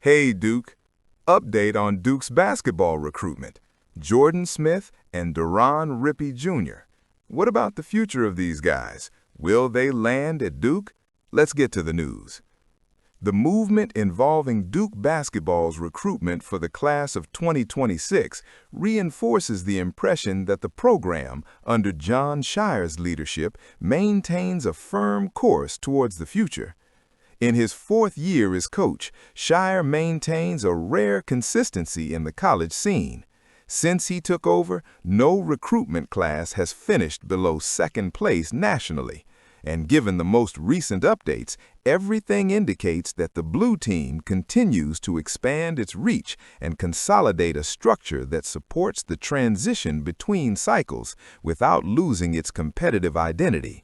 Hey Duke, update on Duke's basketball recruitment. Jordan Smith and Duron Rippy Jr. What about the future of these guys? Will they land at Duke? Let's get to the news. The movement involving Duke basketball's recruitment for the class of 2026 reinforces the impression that the program, under Jon Scheyer's leadership, maintains a firm course towards the future. In his fourth year as coach, Scheier maintains a rare consistency in the college scene. Since he took over, no recruitment class has finished below second place nationally. And given the most recent updates, everything indicates that the blue team continues to expand its reach and consolidate a structure that supports the transition between cycles without losing its competitive identity.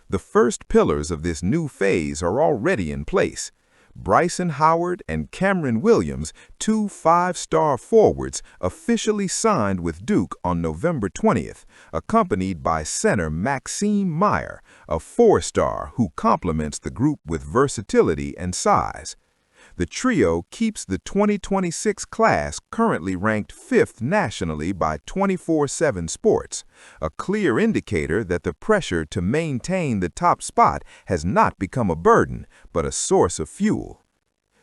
The first pillars of this new phase are already in place. Bryson Howard and Cameron Williams, two five-star forwards, officially signed with Duke on November 20th, accompanied by center Maxime Meyer, a four-star who complements the group with versatility and size. The trio keeps the 2026 class currently ranked 5th nationally by 24/7 Sports, a clear indicator that the pressure to maintain the top spot has not become a burden, but a source of fuel.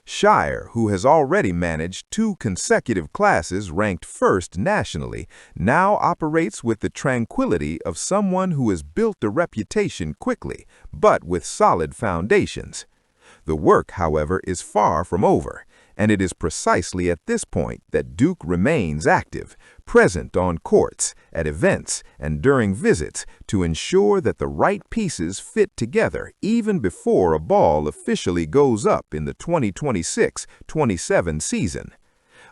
Scheier, who has already managed 2 consecutive classes ranked 1st nationally, now operates with the tranquility of someone who has built a reputation quickly, but with solid foundations. The work, however, is far from over, and it is precisely at this point that Duke remains active, present on courts, at events, and during visits to ensure that the right pieces fit together even before a ball officially goes up in the 2026-27 season.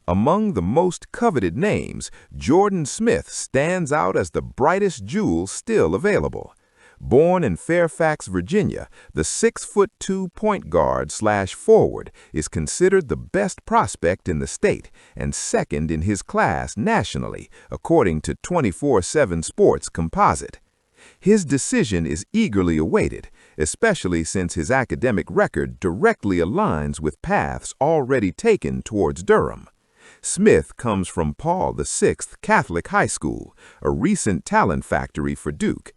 Among the most coveted names, Jordan Smith stands out as the brightest jewel still available. Born in Fairfax, Virginia, the 6'2" point guard/forward is considered the best prospect in the state and second in his class nationally, according to 24/7 Sports Composite. His decision is eagerly awaited, especially since his academic record directly aligns with paths already taken towards Durham. Smith comes from Paul VI Catholic High School, a recent talent factory for Duke.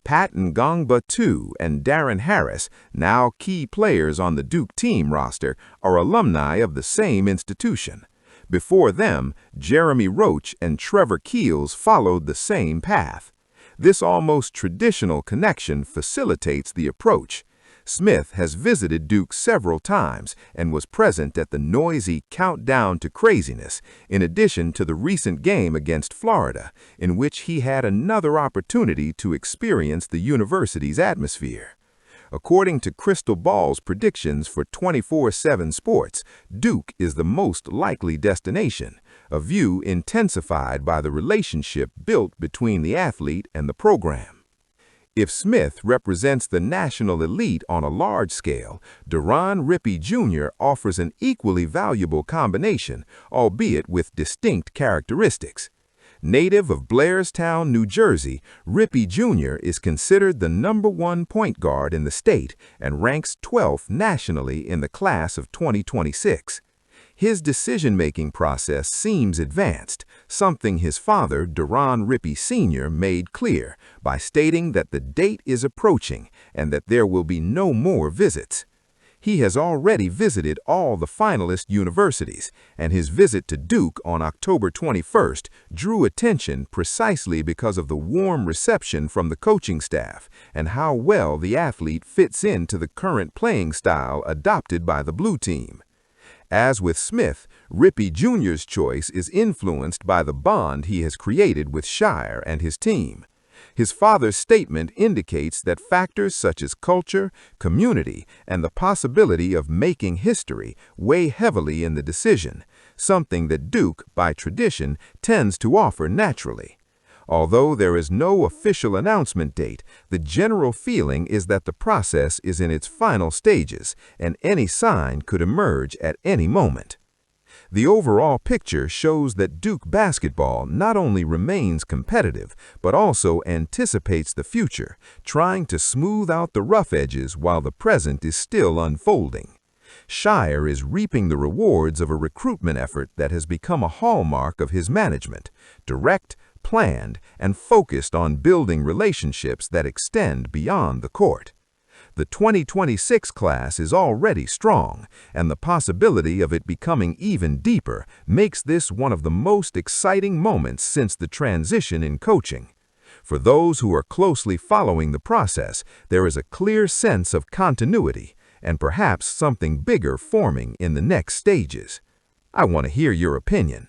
Pat Ngongba II and Darren Harris, now key players on the Duke team roster, are alumni of the same institution. Before them, Jeremy Roach and Trevor Keels followed the same path. This almost traditional connection facilitates the approach. Smith has visited Duke several times and was present at the noisy countdown to craziness, in addition to the recent game against Florida, in which he had another opportunity to experience the university's atmosphere. According to Crystal Ball's predictions for 24/7 Sports, Duke is the most likely destination, a view intensified by the relationship built between the athlete and the program. If Smith represents the national elite on a large scale, Duron Rippy Jr. offers an equally valuable combination, albeit with distinct characteristics. Native of Blairstown, New Jersey, Rippy Jr. is considered the #1 point guard in the state and ranks 12th nationally in the class of 2026. His decision-making process seems advanced, something his father, Duron Rippy Sr., made clear by stating that the date is approaching and that there will be no more visits. He has already visited all the finalist universities, and his visit to Duke on October 21st drew attention precisely because of the warm reception from the coaching staff and how well the athlete fits into the current playing style adopted by the blue team. As with Smith, Rippy Jr.'s choice is influenced by the bond he has created with Scheier and his team. His father's statement indicates that factors such as culture, community, and the possibility of making history weigh heavily in the decision, something that Duke, by tradition, tends to offer naturally. Although there is no official announcement date, the general feeling is that the process is in its final stages, and any sign could emerge at any moment. The overall picture shows that Duke basketball not only remains competitive, but also anticipates the future, trying to smooth out the rough edges while the present is still unfolding. Shire is reaping the rewards of a recruitment effort that has become a hallmark of his management: direct, planned, and focused on building relationships that extend beyond the court. The 2026 class is already strong, and the possibility of it becoming even deeper makes this one of the most exciting moments since the transition in coaching. For those who are closely following the process, there is a clear sense of continuity and perhaps something bigger forming in the next stages. I want to hear your opinion.